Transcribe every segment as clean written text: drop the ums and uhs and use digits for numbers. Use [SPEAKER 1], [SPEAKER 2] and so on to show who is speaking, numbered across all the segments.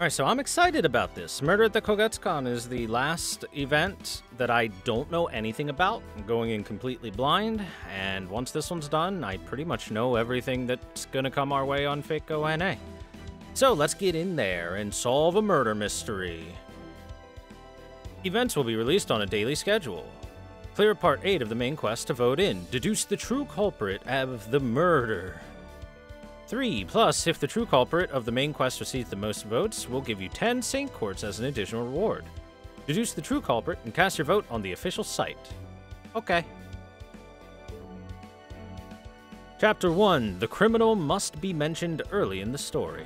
[SPEAKER 1] Alright, so I'm excited about this. Murder at the Kougetsukan is the last event that I don't know anything about. I'm going in completely blind, and once this one's done, I pretty much know everything that's gonna come our way on FGO NA. So let's get in there and solve a murder mystery. Events will be released on a daily schedule. Clear Part 8 of the main quest to vote in. Deduce the true culprit of the murder. 3, plus, if the true culprit of the main quest receives the most votes, we'll give you 10 Saint Quartz as an additional reward. Deduce the true culprit and cast your vote on the official site. Okay. Chapter 1. The criminal must be mentioned early in the story.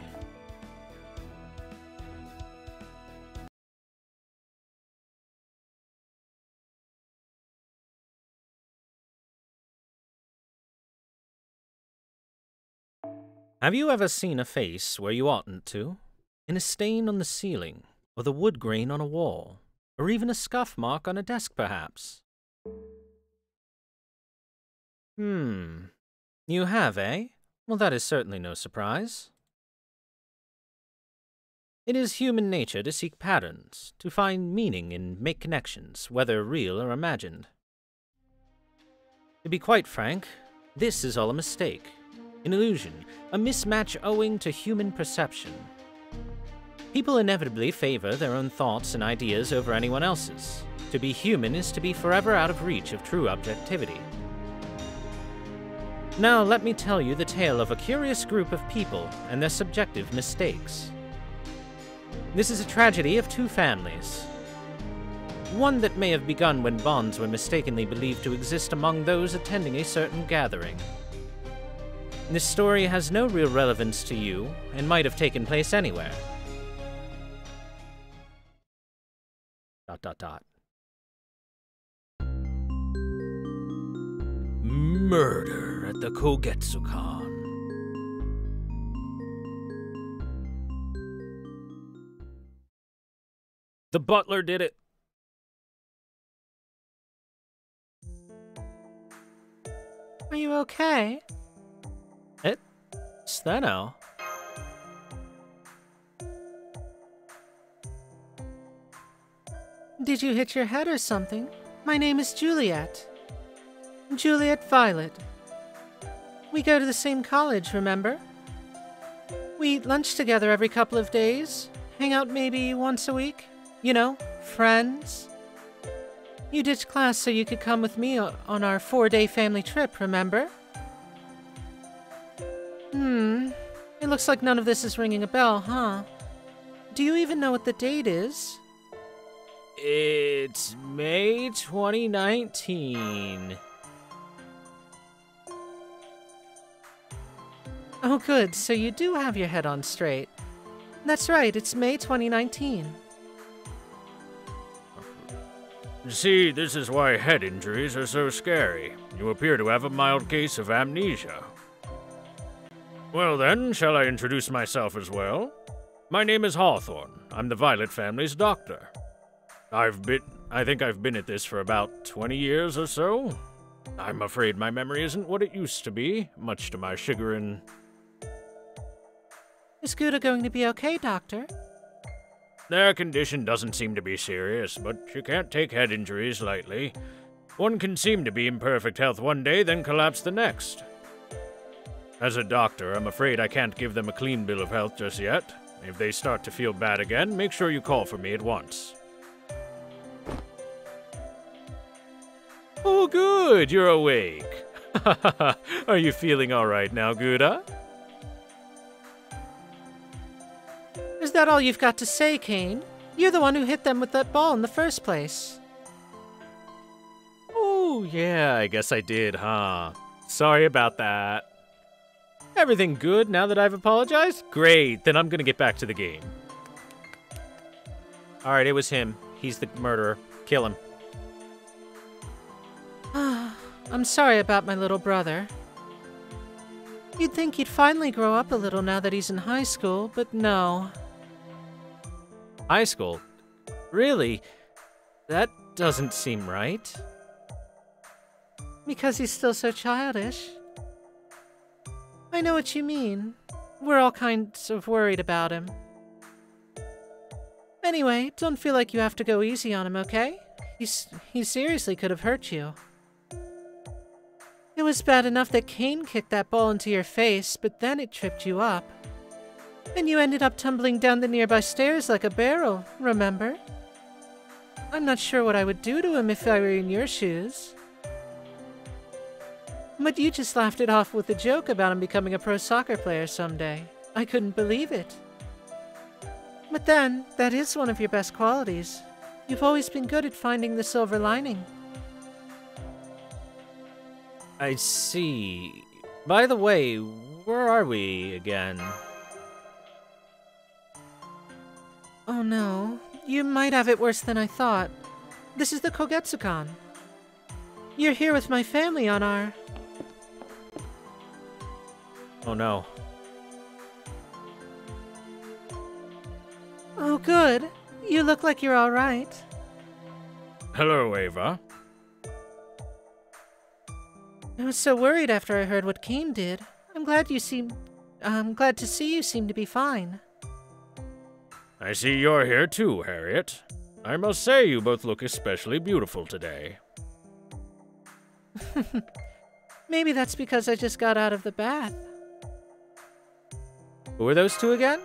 [SPEAKER 1] Have you ever seen a face where you oughtn't to? In a stain on the ceiling, or the wood grain on a wall, or even a scuff mark on a desk, perhaps? You have, eh? Well, that is certainly no surprise. It is human nature to seek patterns, to find meaning and make connections, whether real or imagined. To be quite frank, this is all a mistake. An illusion, a mismatch owing to human perception. People inevitably favor their own thoughts and ideas over anyone else's. To be human is to be forever out of reach of true objectivity. Now let me tell you the tale of a curious group of people and their subjective mistakes. This is a tragedy of two families. One that may have begun when bonds were mistakenly believed to exist among those attending a certain gathering. This story has no real relevance to you, and might have taken place anywhere. ... Murder at the Kougetsukan. The butler did it.
[SPEAKER 2] Are you okay?
[SPEAKER 1] It's Steno.
[SPEAKER 2] Did you hit your head or something? My name is Juliet. Juliet Violet. We go to the same college, remember? We eat lunch together every couple of days. Hang out maybe once a week. You know, friends. You ditched class so you could come with me on our 4-day family trip, remember? It looks like none of this is ringing a bell, huh? Do you even know what the date is?
[SPEAKER 1] It's May 2019.
[SPEAKER 2] Oh good, so you do have your head on straight. That's right, it's May 2019.
[SPEAKER 3] See, this is why head injuries are so scary. You appear to have a mild case of amnesia. Well then, shall I introduce myself as well? My name is Hawthorne. I'm the Violet family's doctor. I think I've been at this for about 20 years or so. I'm afraid my memory isn't what it used to be, much to my chagrin.
[SPEAKER 2] Is Gouda going to be okay, Doctor?
[SPEAKER 3] Their condition doesn't seem to be serious, but you can't take head injuries lightly. One can seem to be in perfect health one day, then collapse the next. As a doctor, I'm afraid I can't give them a clean bill of health just yet. If they start to feel bad again, make sure you call for me at once.
[SPEAKER 1] Oh good, you're awake. Are you feeling alright now, Gouda?
[SPEAKER 2] Is that all you've got to say, Kane? You're the one who hit them with that ball in the first place.
[SPEAKER 1] Oh yeah, I guess I did, huh? Sorry about that. Everything good now that I've apologized? Great, then I'm gonna get back to the game. Alright, it was him. He's the murderer. Kill him.
[SPEAKER 2] I'm sorry about my little brother. You'd think he'd finally grow up a little now that he's in high school, but no.
[SPEAKER 1] High school? Really? That doesn't seem right.
[SPEAKER 2] Because he's still so childish. I know what you mean. We're all kinds of worried about him. Anyway, don't feel like you have to go easy on him, okay? He seriously could have hurt you. It was bad enough that Kane kicked that ball into your face, but then it tripped you up. And you ended up tumbling down the nearby stairs like a barrel, remember? I'm not sure what I would do to him if I were in your shoes. But you just laughed it off with a joke about him becoming a pro soccer player someday. I couldn't believe it. But then, that is one of your best qualities. You've always been good at finding the silver lining.
[SPEAKER 1] I see. By the way, where are we again?
[SPEAKER 2] Oh no, you might have it worse than I thought. This is the Kougetsukan. You're here with my family on our...
[SPEAKER 1] Oh no.
[SPEAKER 2] Oh good. You look like you're alright.
[SPEAKER 3] Hello, Ava.
[SPEAKER 2] I was so worried after I heard what Kane did. I'm glad to see you seem to be fine.
[SPEAKER 3] I see you're here too, Harriet. I must say you both look especially beautiful today.
[SPEAKER 2] Maybe that's because I just got out of the bath.
[SPEAKER 1] Who are those two again?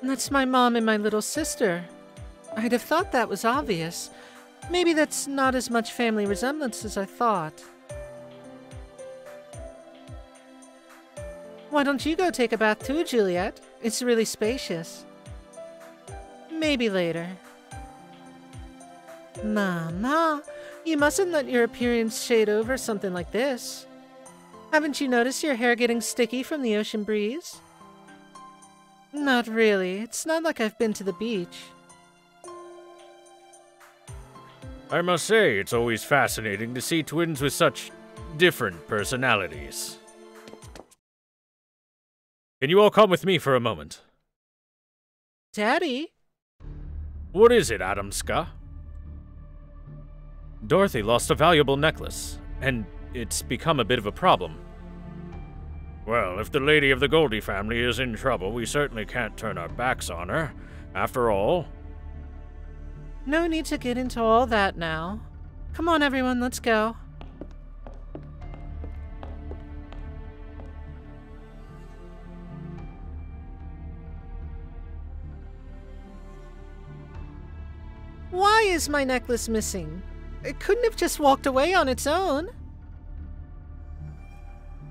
[SPEAKER 2] That's my mom and my little sister. I'd have thought that was obvious. Maybe that's not as much family resemblance as I thought. Why don't you go take a bath too, Juliet? It's really spacious. Maybe later. Mama, you mustn't let your appearance shade over something like this. Haven't you noticed your hair getting sticky from the ocean breeze? Not really. It's not like I've been to the beach.
[SPEAKER 3] I must say, it's always fascinating to see twins with such different personalities. Can you all come with me for a moment?
[SPEAKER 2] Daddy?
[SPEAKER 3] What is it, Adamska?
[SPEAKER 1] Dorothy lost a valuable necklace, and it's become a bit of a problem.
[SPEAKER 3] Well, if the lady of the Goldie family is in trouble, we certainly can't turn our backs on her. After all...
[SPEAKER 2] No need to get into all that now. Come on, everyone, let's go. Why is my necklace missing? It couldn't have just walked away on its own.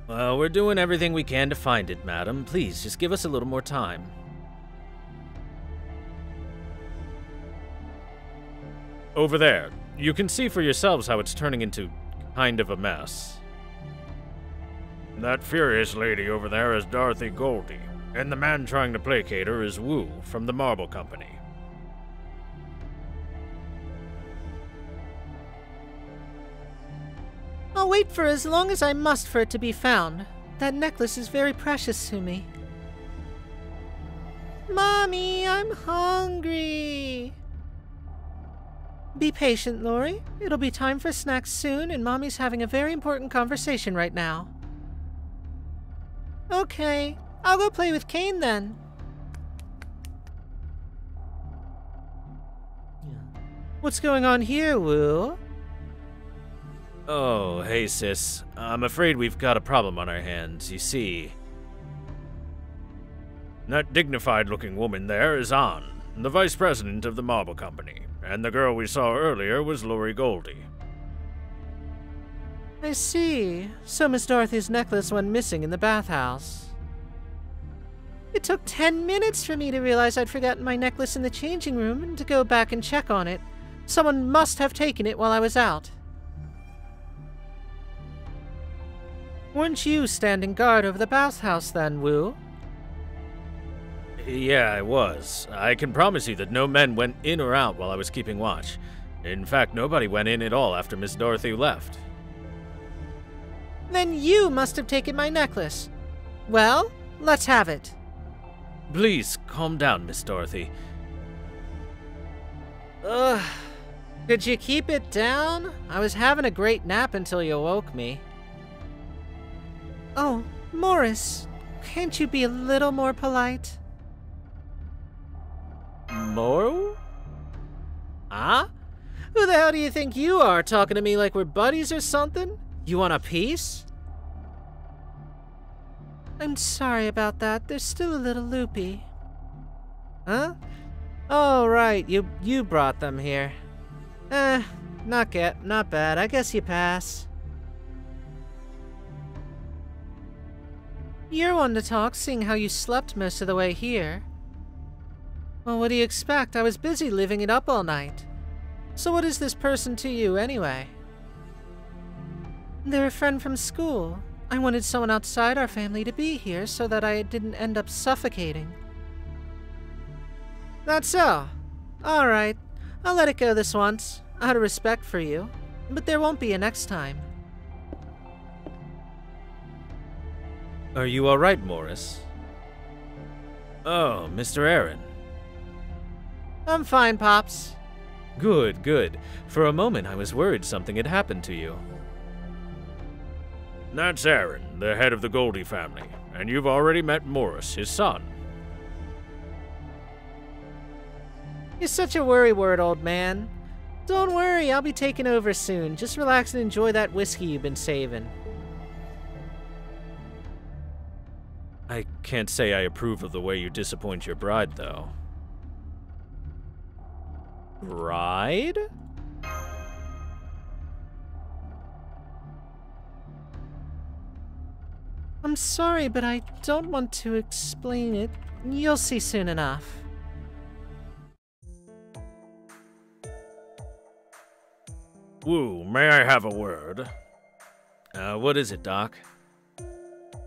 [SPEAKER 1] Well, we're doing everything we can to find it, madam. Please, just give us a little more time.
[SPEAKER 3] Over there. You can see for yourselves how it's turning into kind of a mess. That furious lady over there is Dorothy Goldie, and the man trying to placate her is Wu from the Marble Company.
[SPEAKER 2] I'll wait for as long as I must for it to be found. That necklace is very precious to me. Mommy, I'm hungry. Be patient, Lori. It'll be time for snacks soon, and Mommy's having a very important conversation right now. Okay, I'll go play with Kane then. What's going on here, Wu?
[SPEAKER 1] Oh, hey sis. I'm afraid we've got a problem on our hands. You see...
[SPEAKER 3] That dignified-looking woman there is Ann, the vice president of the Marble Company, and the girl we saw earlier was Lori Goldie.
[SPEAKER 2] I see. So Miss Dorothy's necklace went missing in the bathhouse. It took 10 minutes for me to realize I'd forgotten my necklace in the changing room and to go back and check on it. Someone must have taken it while I was out. Weren't you standing guard over the bathhouse then, Wu?
[SPEAKER 1] Yeah, I was. I can promise you that no men went in or out while I was keeping watch. In fact, nobody went in at all after Miss Dorothy left.
[SPEAKER 2] Then you must have taken my necklace. Well, let's have it.
[SPEAKER 1] Please, calm down, Miss Dorothy.
[SPEAKER 2] Ugh. Could you keep it down? I was having a great nap until you woke me. Oh, Morris, can't you be a little more polite?
[SPEAKER 1] Moru? Huh? Who the hell do you think you are, talking to me like we're buddies or something? You want a piece?
[SPEAKER 2] I'm sorry about that. They're still a little loopy.
[SPEAKER 1] Huh? Oh, right. You brought them here. Not bad. I guess you pass.
[SPEAKER 2] You're one to talk, seeing how you slept most of the way here. Well, what do you expect? I was busy living it up all night. So what is this person to you, anyway? They're a friend from school. I wanted someone outside our family to be here so that I didn't end up suffocating.
[SPEAKER 1] That's so. Alright. I'll let it go this once, out of respect for you.
[SPEAKER 2] But there won't be a next time.
[SPEAKER 1] Are you alright, Morris? Oh, Mr. Aaron.
[SPEAKER 2] I'm fine, Pops.
[SPEAKER 1] Good, good. For a moment I was worried something had happened to you.
[SPEAKER 3] That's Aaron, the head of the Goldie family, and you've already met Morris, his son.
[SPEAKER 2] You're such a worrywart, old man. Don't worry, I'll be taking over soon. Just relax and enjoy that whiskey you've been saving.
[SPEAKER 1] I can't say I approve of the way you disappoint your bride, though. Bride?
[SPEAKER 2] I'm sorry, but I don't want to explain it. You'll see soon enough.
[SPEAKER 3] Wu, may I have a word?
[SPEAKER 1] What is it, Doc?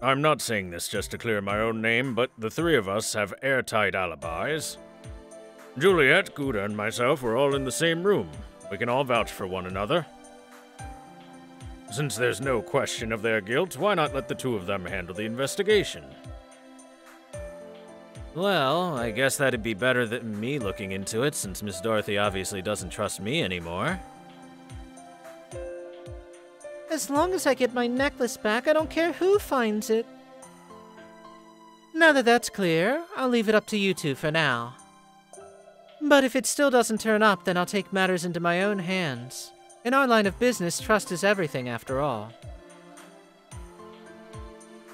[SPEAKER 3] I'm not saying this just to clear my own name, but the three of us have airtight alibis. Juliet, Gouda, and myself were all in the same room. We can all vouch for one another. Since there's no question of their guilt, why not let the two of them handle the investigation?
[SPEAKER 1] Well, I guess that'd be better than me looking into it, since Miss Dorothy obviously doesn't trust me anymore.
[SPEAKER 2] As long as I get my necklace back, I don't care who finds it. Now that that's clear, I'll leave it up to you two for now. But if it still doesn't turn up, then I'll take matters into my own hands. In our line of business, trust is everything, after all.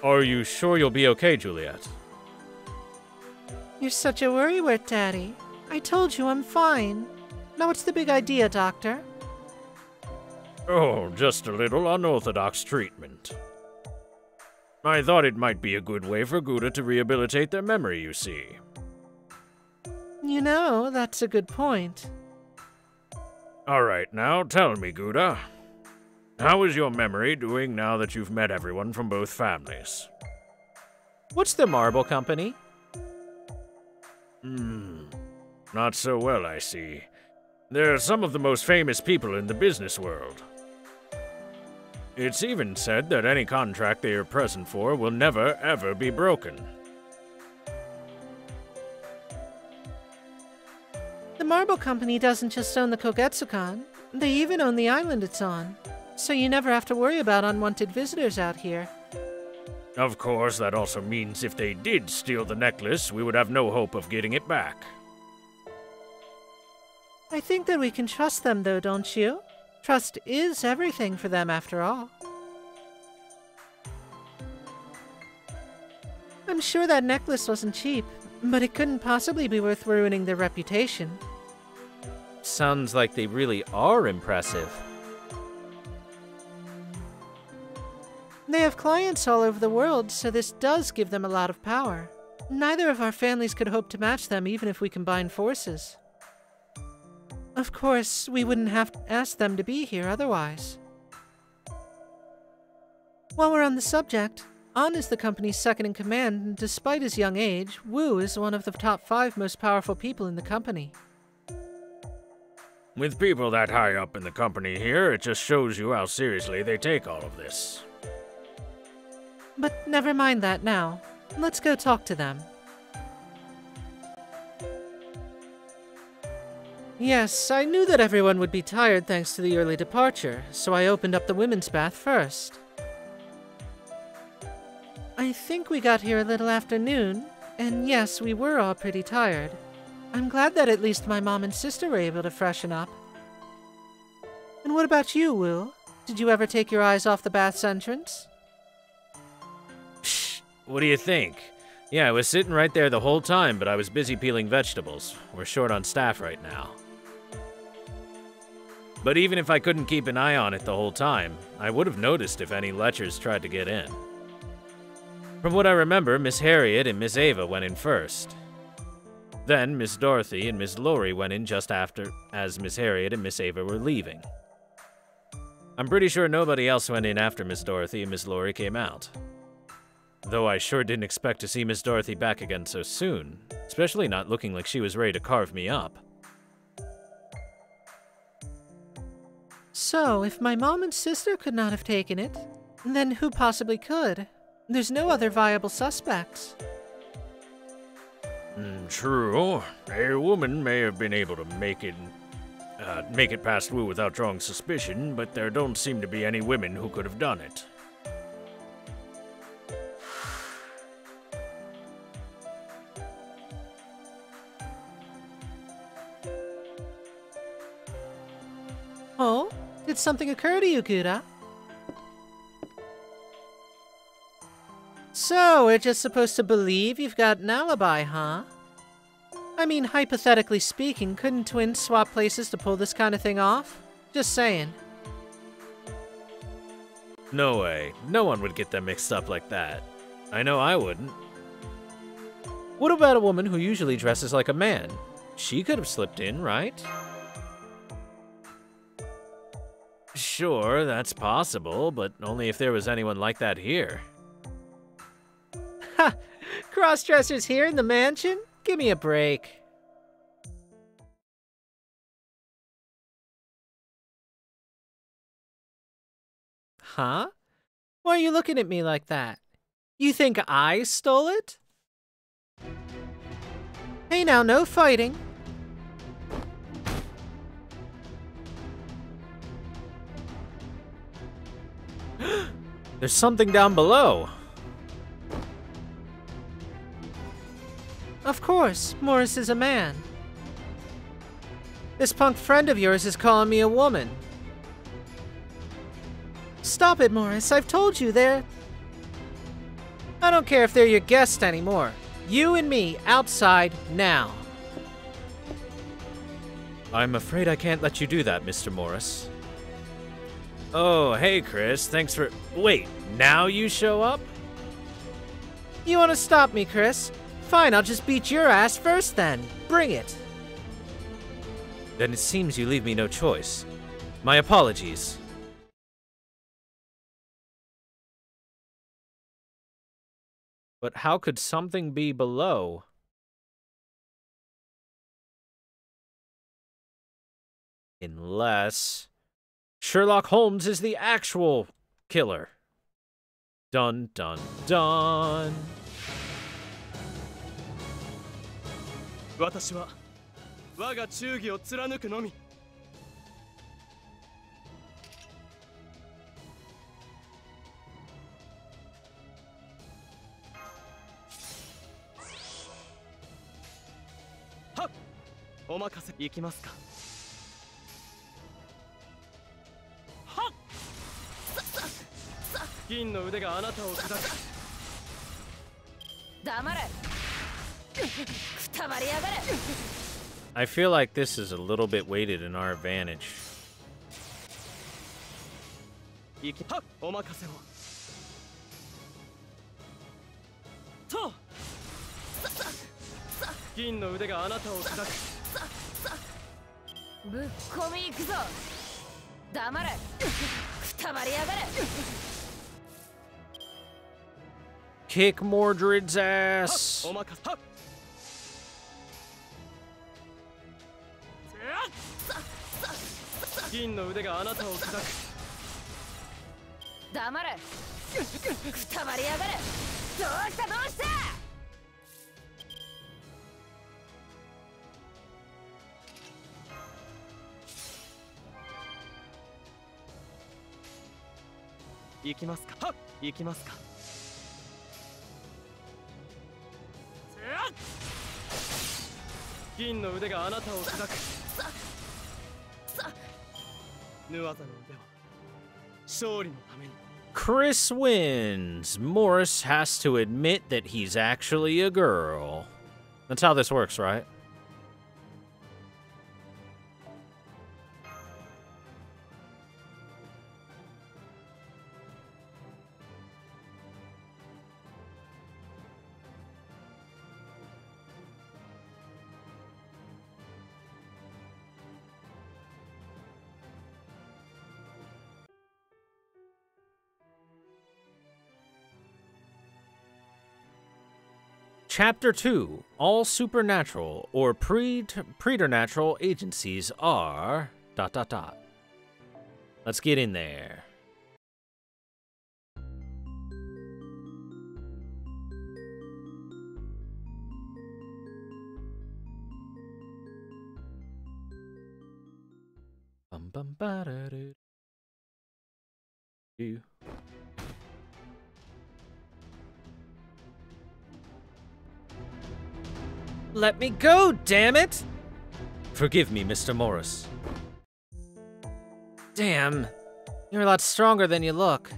[SPEAKER 1] Are you sure you'll be okay, Juliet?
[SPEAKER 2] You're such a worrywart, Daddy. I told you I'm fine. Now what's the big idea, Doctor?
[SPEAKER 3] Oh, just a little unorthodox treatment. I thought it might be a good way for Gouda to rehabilitate their memory, you see.
[SPEAKER 2] You know, that's a good point.
[SPEAKER 3] Alright, now tell me, Gouda. How is your memory doing now that you've met everyone from both families?
[SPEAKER 1] What's the marble company?
[SPEAKER 3] Not so well, I see. They're some of the most famous people in the business world. It's even said that any contract they are present for will never, ever be broken.
[SPEAKER 2] The marble company doesn't just own the Kougetsukan, they even own the island it's on. So you never have to worry about unwanted visitors out here.
[SPEAKER 3] Of course, that also means if they did steal the necklace, we would have no hope of getting it back.
[SPEAKER 2] I think that we can trust them though, don't you? Trust is everything for them after all. I'm sure that necklace wasn't cheap, but it couldn't possibly be worth ruining their reputation.
[SPEAKER 1] Sounds like they really are impressive.
[SPEAKER 2] They have clients all over the world, so this does give them a lot of power. Neither of our families could hope to match them even if we combined forces. Of course, we wouldn't have asked them to be here otherwise. While we're on the subject, An is the company's second in command, and despite his young age, Wu is one of the top 5 most powerful people in the company.
[SPEAKER 3] With people that high up in the company here, it just shows you how seriously they take all of this.
[SPEAKER 2] But never mind that now. Let's go talk to them. Yes, I knew that everyone would be tired thanks to the early departure, so I opened up the women's bath first. I think we got here a little after noon, and yes, we were all pretty tired. I'm glad that at least my mom and sister were able to freshen up. And what about you, Wu? Did you ever take your eyes off the bath's entrance?
[SPEAKER 1] Shh, what do you think? Yeah, I was sitting right there the whole time, but I was busy peeling vegetables. We're short on staff right now. But even if I couldn't keep an eye on it the whole time, I would have noticed if any lechers tried to get in. From what I remember, Miss Harriet and Miss Ava went in first. Then Miss Dorothy and Miss Lori went in just after, as Miss Harriet and Miss Ava were leaving. I'm pretty sure nobody else went in after Miss Dorothy and Miss Lori came out. Though I sure didn't expect to see Miss Dorothy back again so soon, especially not looking like she was ready to carve me up.
[SPEAKER 2] So, if my mom and sister could not have taken it, then who possibly could? There's no other viable suspects.
[SPEAKER 3] True. A woman may have been able to make it past Wu without drawing suspicion, but there don't seem to be any women who could have done it.
[SPEAKER 2] Oh? Did something occur to you, Kuda? So, we're just supposed to believe you've got an alibi, huh? I mean, hypothetically speaking, couldn't twins swap places to pull this kind of thing off? Just saying.
[SPEAKER 1] No way. No one would get them mixed up like that. I know I wouldn't. What about a woman who usually dresses like a man? She could have slipped in, right? Sure, that's possible, but only if there was anyone like that here.
[SPEAKER 2] Ha! Cross-dressers here in the mansion? Give me a break. Huh? Why are you looking at me like that? You think I stole it? Hey now, no fighting.
[SPEAKER 1] There's something down below.
[SPEAKER 2] Of course, Morris is a man. This punk friend of yours is calling me a woman. Stop it, Morris. I've told you they're... I don't care if they're your guest anymore. You and me, outside, now.
[SPEAKER 1] I'm afraid I can't let you do that, Mr. Morris. Oh, hey, Chris. Thanks for... Wait, now you show up?
[SPEAKER 2] You want to stop me, Chris? Fine, I'll just beat your ass first then. Bring it.
[SPEAKER 1] Then it seems you leave me no choice. My apologies. But how could something be below? Unless Sherlock Holmes is the actual killer. Dun dun dun.
[SPEAKER 4] 私は我が忠義を貫くのみ。はっ、お任せいきますか。はっ、銀の腕があなたを砕く。
[SPEAKER 5] 黙れ。
[SPEAKER 1] I feel like this is a little bit weighted in our advantage. Kick Mordred's ass.
[SPEAKER 4] 銀の腕があなたを砕く。ヌアザの腕は勝利のために。
[SPEAKER 1] Chris wins. Morris has to admit that he's actually a girl. That's how this works, right? Chapter 2. All supernatural or preternatural agencies are... ... Let's get in there. Bum bum ba da do. Let me go, damn it! Forgive me, Mr. Morris. Damn, you're a lot stronger than you look.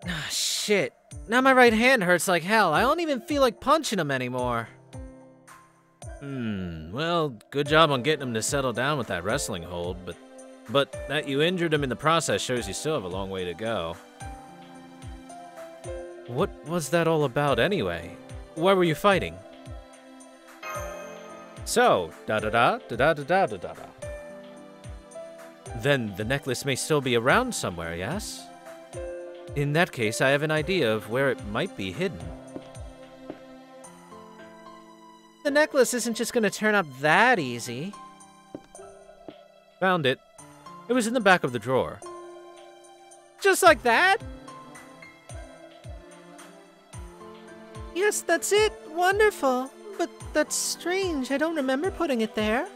[SPEAKER 1] Ah, shit. Now my right hand hurts like hell. I don't even feel like punching him anymore. Well, good job on getting him to settle down with that wrestling hold, but that you injured him in the process shows you still have a long way to go. What was that all about anyway? Why were you fighting? So, da-da-da. Then the necklace may still be around somewhere, yes? In that case, I have an idea of where it might be hidden. The necklace isn't just gonna turn up that easy. Found it. It was in the back of the drawer. Just like that?
[SPEAKER 2] Yes, that's it. Wonderful. But that's strange. I don't remember putting it there.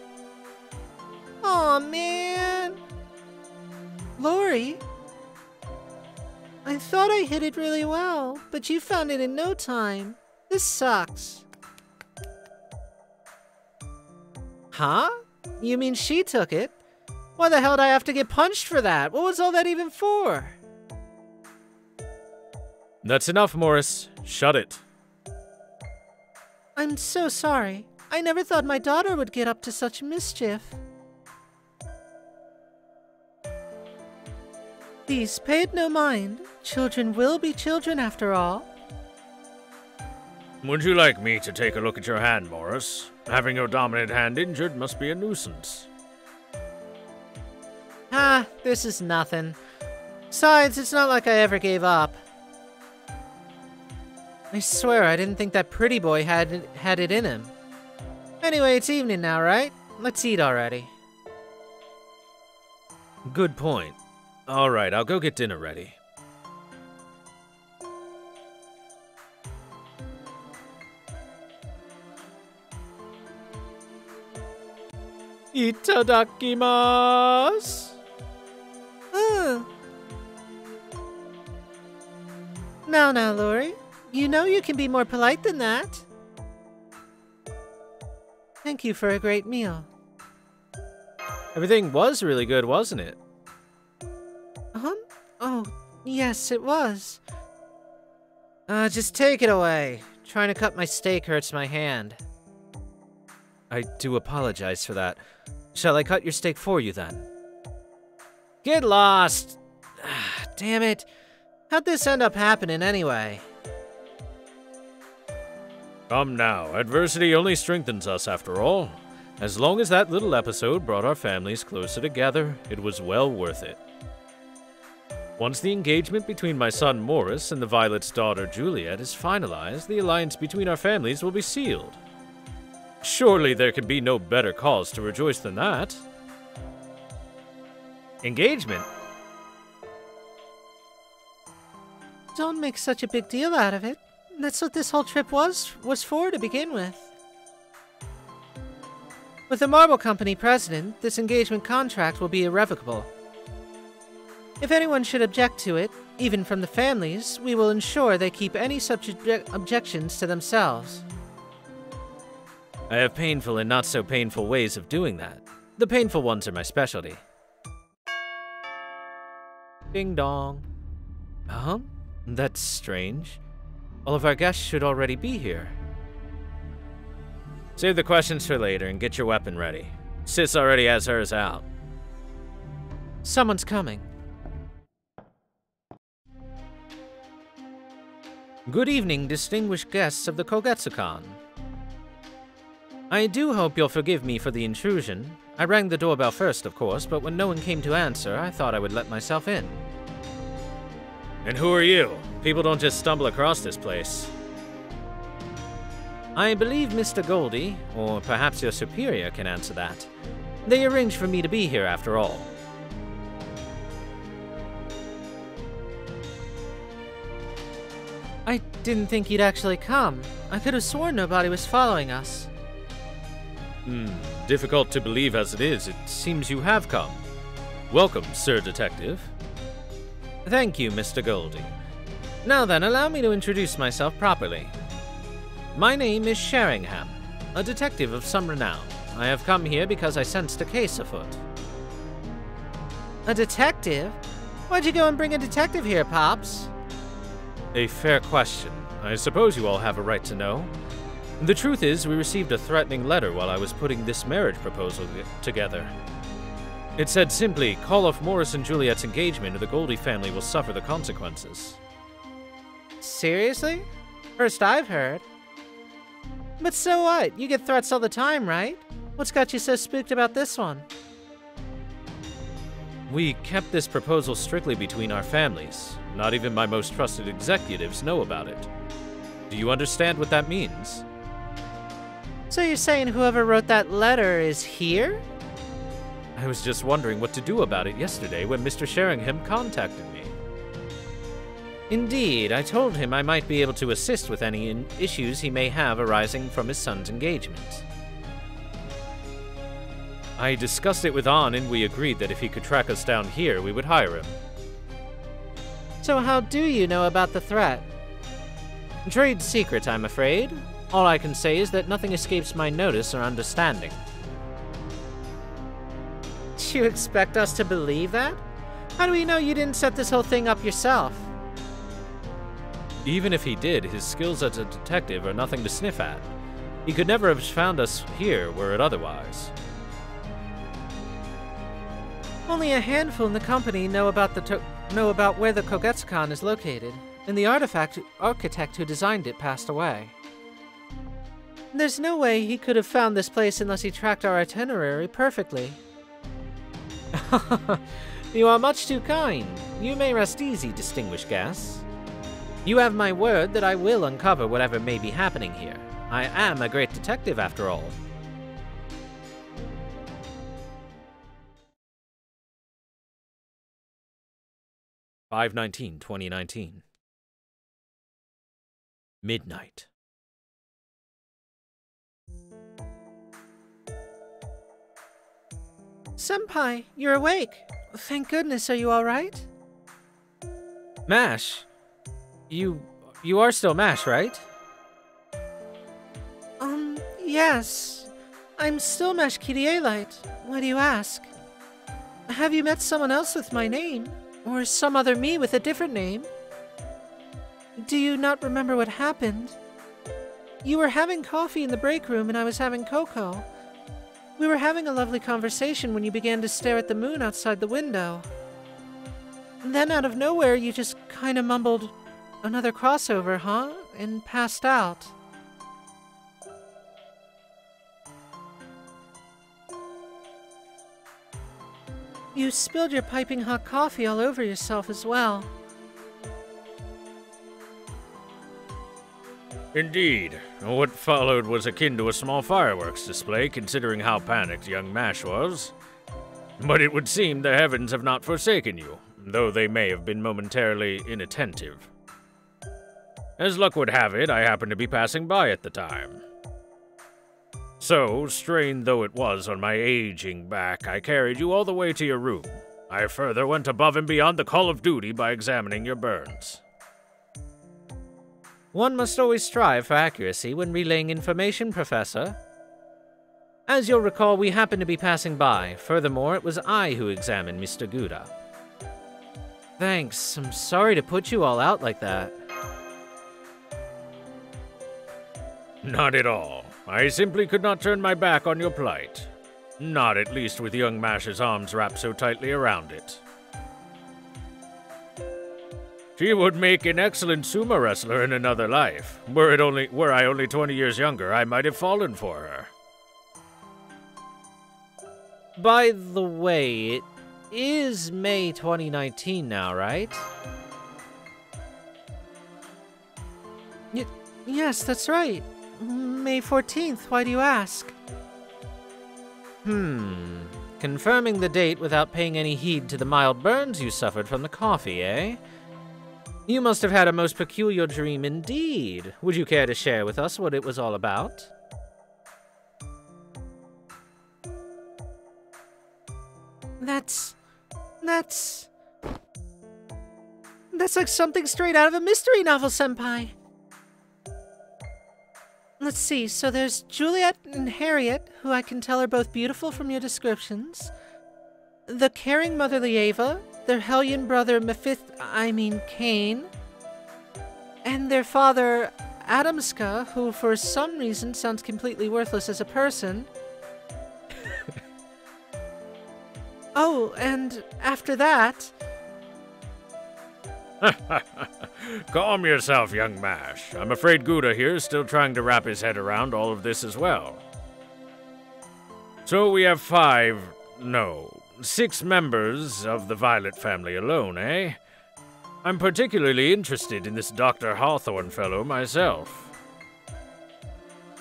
[SPEAKER 2] Aw, man. Lori? I thought I hid it really well, but you found it in no time. This sucks. Huh? You mean she took it? Why the hell did I have to get punched for that? What was all that even for?
[SPEAKER 1] That's enough, Morris. Shut it.
[SPEAKER 2] I'm so sorry. I never thought my daughter would get up to such mischief. Please pay it no mind. Children will be children after all.
[SPEAKER 3] Would you like me to take a look at your hand, Morris? Having your dominant hand injured must be a nuisance.
[SPEAKER 2] Ah, this is nothing. Besides, it's not like I ever gave up. I swear I didn't think that pretty boy had it in him. Anyway, it's evening now, right? Let's eat already.
[SPEAKER 1] Good point. Alright, I'll go get dinner ready. Itadakimasu!
[SPEAKER 2] Now, Lori. You know you can be more polite than that. Thank you for a great meal.
[SPEAKER 1] Everything was really good, wasn't it?
[SPEAKER 2] Oh, yes, it was.
[SPEAKER 1] Just take it away. Trying to cut my steak hurts my hand. I do apologize for that. Shall I cut your steak for you, then? Get lost! Damn it. How'd this end up happening, anyway?
[SPEAKER 3] Come now, adversity only strengthens us after all.
[SPEAKER 1] As long as that little episode brought our families closer together, it was well worth it. Once the engagement between my son Morris and the Violet's daughter Juliet is finalized, the alliance between our families will be sealed. Surely there can be no better cause to rejoice than that. Engagement?
[SPEAKER 2] Don't make such a big deal out of it. That's what this whole trip was for to begin with. With the Marble Company president, this engagement contract will be irrevocable. If anyone should object to it, even from the families, we will ensure they keep any such objections to themselves.
[SPEAKER 1] I have painful and not so painful ways of doing that. The painful ones are my specialty. Ding dong. That's strange. All of our guests should already be here. Save the questions for later and get your weapon ready. Sis already has hers out.
[SPEAKER 2] Someone's coming.
[SPEAKER 1] Good evening, distinguished guests of the Kougetsukan. I do hope you'll forgive me for the intrusion. I rang the doorbell first, of course, but when no one came to answer, I thought I would let myself in.
[SPEAKER 3] And who are you?
[SPEAKER 1] People don't just stumble across this place. I believe Mr. Goldie, or perhaps your superior, can answer that. They arranged for me to be here after all.
[SPEAKER 2] I didn't think you'd actually come. I could have sworn nobody was following us.
[SPEAKER 1] Difficult to believe as it is, it seems you have come. Welcome, Sir Detective. Thank you, Mr. Goldie. Now then, allow me to introduce myself properly. My name is Sheringham, a detective of some renown. I have come here because I sensed a case afoot.
[SPEAKER 2] A detective? Why'd you go and bring a detective here, Pops?
[SPEAKER 1] A fair question. I suppose you all have a right to know. The truth is, we received a threatening letter while I was putting this marriage proposal together. It said simply, call off Morris and Juliet's engagement or the Goldie family will suffer the consequences.
[SPEAKER 2] Seriously? First I've heard. But so what? You get threats all the time, right? What's got you so spooked about this one?
[SPEAKER 1] We kept this proposal strictly between our families. Not even my most trusted executives know about it. Do you understand what that means?
[SPEAKER 2] So you're saying whoever wrote that letter is here?
[SPEAKER 1] I was just wondering what to do about it yesterday when Mr. Sheringham contacted me. Indeed, I told him I might be able to assist with any issues he may have arising from his son's engagement. I discussed it with An and we agreed that if he could track us down here, we would hire him.
[SPEAKER 2] So how do you know about the threat?
[SPEAKER 1] Trade secret, I'm afraid. All I can say is that nothing escapes my notice or understanding.
[SPEAKER 2] Do you expect us to believe that? How do we know you didn't set this whole thing up yourself?
[SPEAKER 1] Even if he did, his skills as a detective are nothing to sniff at. He could never have found us here were it otherwise.
[SPEAKER 2] Only a handful in the company know about where the Kougetsukan is located, and the architect who designed it passed away. There's no way he could have found this place unless he tracked our itinerary perfectly.
[SPEAKER 1] You are much too kind. You may rest easy, distinguished guests. You have my word that I will uncover whatever may be happening here. I am a great detective after all. (5/19/2019) Midnight.
[SPEAKER 2] Senpai, you're awake. Thank goodness, are you alright?
[SPEAKER 1] Mash? You are still Mash, right?
[SPEAKER 2] Yes. I'm still Mash Kirielite. Why do you ask? Have you met someone else with my name? Or some other me with a different name? Do you not remember what happened? You were having coffee in the break room and I was having cocoa. We were having a lovely conversation when you began to stare at the moon outside the window. And then out of nowhere you just kinda mumbled, "Another crossover, huh?" and passed out. You spilled your piping hot coffee all over yourself as well.
[SPEAKER 3] Indeed. What followed was akin to a small fireworks display, considering how panicked young Mash was. But it would seem the heavens have not forsaken you, though they may have been momentarily inattentive. As luck would have it, I happened to be passing by at the time. So, strained though it was on my aging back, I carried you all the way to your room. I further went above and beyond the call of duty by examining your burns.
[SPEAKER 1] One must always strive for accuracy when relaying information, Professor. As you'll recall, we happened to be passing by. Furthermore, it was I who examined Mr. Gouda. Thanks. I'm sorry to put you all out like that.
[SPEAKER 3] Not at all. I simply could not turn my back on your plight. Not at least with young Mash's arms wrapped so tightly around it. She would make an excellent sumo wrestler in another life. Were I only 20 years younger, I might have fallen for her.
[SPEAKER 1] By the way, it is May 2019 now, right?
[SPEAKER 2] Yes, that's right. May 14th, why do you ask?
[SPEAKER 1] Confirming the date without paying any heed to the mild burns you suffered from the coffee, eh? You must have had a most peculiar dream indeed. Would you care to share with us what it was all about?
[SPEAKER 2] That's like something straight out of a mystery novel, Senpai. Let's see, so there's Juliet and Harriet, who I can tell are both beautiful from your descriptions. The caring motherly Ava, their hellion brother Cain, and their father Adamska, who for some reason sounds completely worthless as a person. Oh, and after that...
[SPEAKER 3] Calm yourself, young Mash. I'm afraid Gouda here is still trying to wrap his head around all of this as well. So we have 6 members of the Violet family alone, eh? I'm particularly interested in this Dr. Hawthorne fellow myself.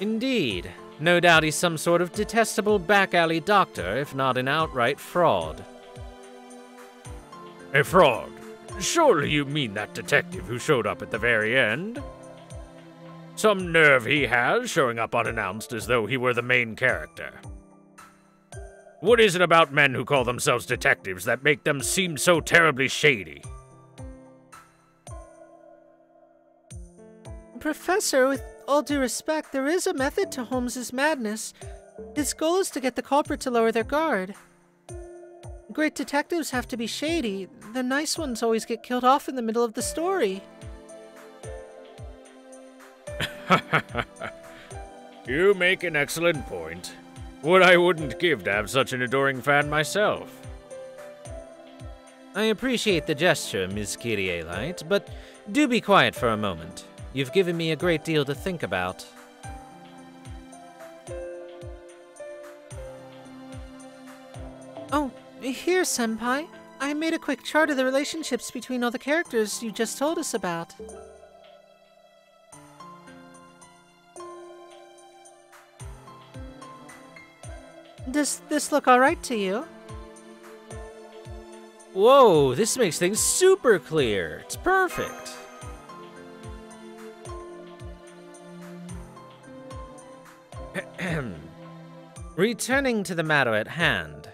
[SPEAKER 1] Indeed. No doubt he's some sort of detestable back-alley doctor, if not an outright fraud.
[SPEAKER 3] A fraud? Surely you mean that detective who showed up at the very end? Some nerve he has, showing up unannounced as though he were the main character. What is it about men who call themselves detectives that make them seem so terribly shady?
[SPEAKER 2] Professor, with all due respect, there is a method to Holmes's madness. His goal is to get the culprit to lower their guard. Great detectives have to be shady. The nice ones always get killed off in the middle of the story.
[SPEAKER 3] You make an excellent point. What I wouldn't give to have such an adoring fan myself.
[SPEAKER 1] I appreciate the gesture, Ms. Kyrie-Light, but do be quiet for a moment. You've given me a great deal to think about.
[SPEAKER 2] Oh, here, Senpai. I made a quick chart of the relationships between all the characters you just told us about. Does this look alright to you?
[SPEAKER 1] Whoa, this makes things super clear. It's perfect. Returning to the matter at hand.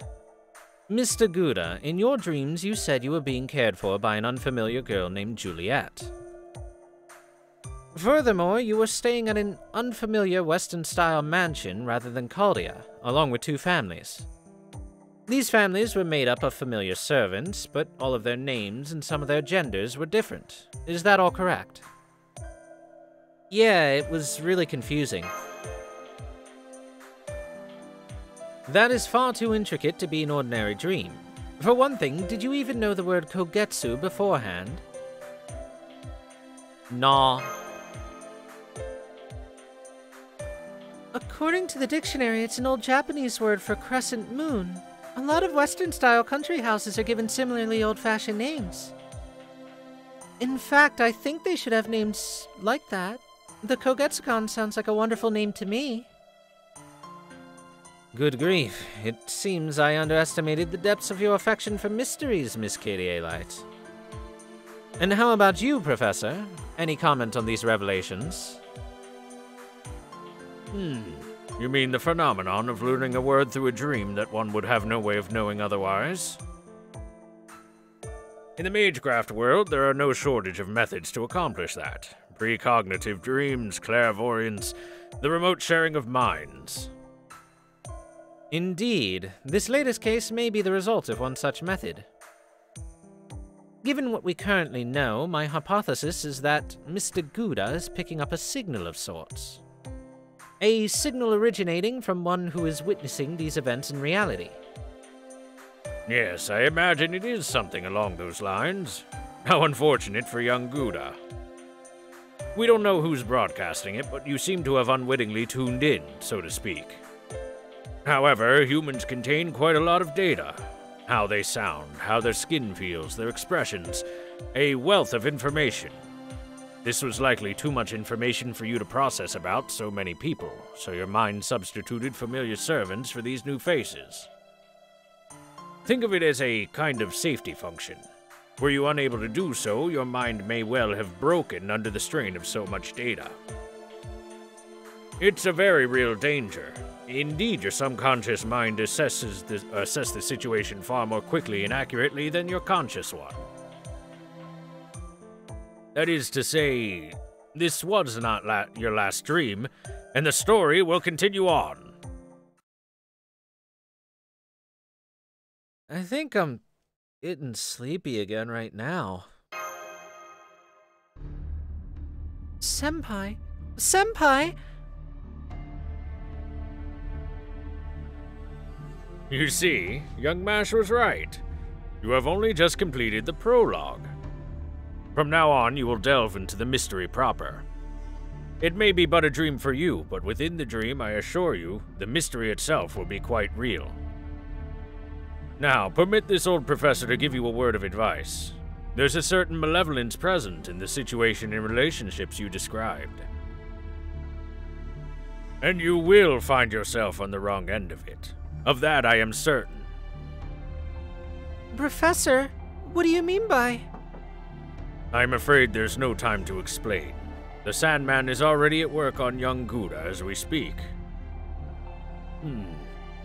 [SPEAKER 1] Mr. Gouda, in your dreams you said you were being cared for by an unfamiliar girl named Juliet. Furthermore, you were staying at an unfamiliar Western-style mansion rather than Caldia, along with 2 families. These families were made up of familiar servants, but all of their names and some of their genders were different. Is that all correct? Yeah, it was really confusing. That is far too intricate to be an ordinary dream. For one thing, did you even know the word Kougetsu beforehand? Nah.
[SPEAKER 2] According to the dictionary, it's an old Japanese word for crescent moon. A lot of Western-style country houses are given similarly old-fashioned names. In fact, I think they should have names like that. The Kougetsukan sounds like a wonderful name to me.
[SPEAKER 1] Good grief. It seems I underestimated the depths of your affection for mysteries, Miss Kyrie-Light. And how about you, Professor? Any comment on these revelations?
[SPEAKER 3] You mean the phenomenon of learning a word through a dream that one would have no way of knowing otherwise? In the Magecraft world, there are no shortage of methods to accomplish that. Precognitive dreams, clairvoyance, the remote sharing of minds.
[SPEAKER 1] Indeed, this latest case may be the result of one such method. Given what we currently know, my hypothesis is that Mr. Gouda is picking up a signal of sorts. A signal originating from one who is witnessing these events in reality.
[SPEAKER 3] Yes, I imagine it is something along those lines. How unfortunate for young Gouda. We don't know who's broadcasting it, but you seem to have unwittingly tuned in, so to speak. However, humans contain quite a lot of data. How they sound, how their skin feels, their expressions. A wealth of information. This was likely too much information for you to process about so many people, so your mind substituted familiar servants for these new faces. Think of it as a kind of safety function. Were you unable to do so, your mind may well have broken under the strain of so much data. It's a very real danger. Indeed, your subconscious mind assesses the situation far more quickly and accurately than your conscious one. That is to say, this was not your last dream, and the story will continue on.
[SPEAKER 1] I think I'm getting sleepy again right now.
[SPEAKER 2] Senpai? Senpai?
[SPEAKER 3] You see, young Mash was right. You have only just completed the prologue. From now on, you will delve into the mystery proper. It may be but a dream for you, but within the dream, I assure you, the mystery itself will be quite real. Now, permit this old professor to give you a word of advice. There's a certain malevolence present in the situation and relationships you described. And you will find yourself on the wrong end of it. Of that I am certain.
[SPEAKER 2] Professor, what do you mean by?
[SPEAKER 3] I'm afraid there's no time to explain. The Sandman is already at work on young Gouda as we speak.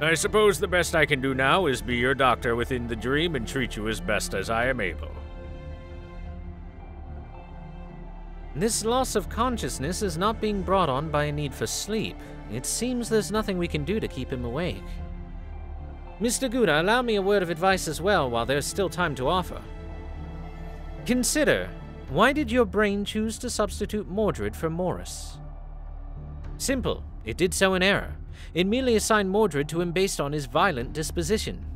[SPEAKER 3] I suppose the best I can do now is be your doctor within the dream and treat you as best as I am able.
[SPEAKER 1] This loss of consciousness is not being brought on by a need for sleep. It seems there's nothing we can do to keep him awake. Mr. Gouda, allow me a word of advice as well while there's still time to offer. Consider, why did your brain choose to substitute Mordred for Morris? Simple, it did so in error. It merely assigned Mordred to him based on his violent disposition.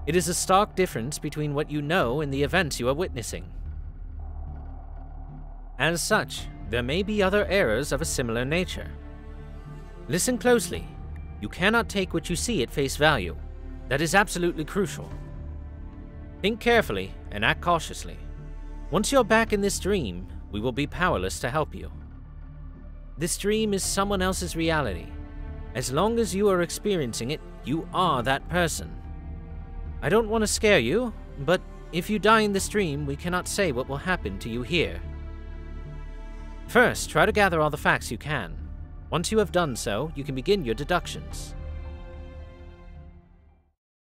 [SPEAKER 1] It is a stark difference between what you know and the events you are witnessing. As such, there may be other errors of a similar nature. Listen closely. You cannot take what you see at face value. That is absolutely crucial. Think carefully and act cautiously. Once you're back in this dream, we will be powerless to help you. This dream is someone else's reality. As long as you are experiencing it, you are that person. I don't want to scare you, but if you die in this dream, we cannot say what will happen to you here. First, try to gather all the facts you can. Once you have done so, you can begin your deductions.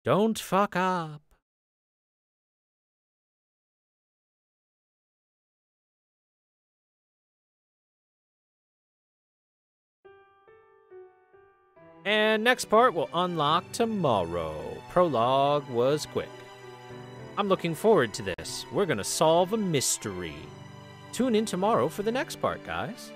[SPEAKER 1] Don't fuck up. And next part will unlock tomorrow. Prologue was quick. I'm looking forward to this. We're gonna solve a mystery. Tune in tomorrow for the next part, guys.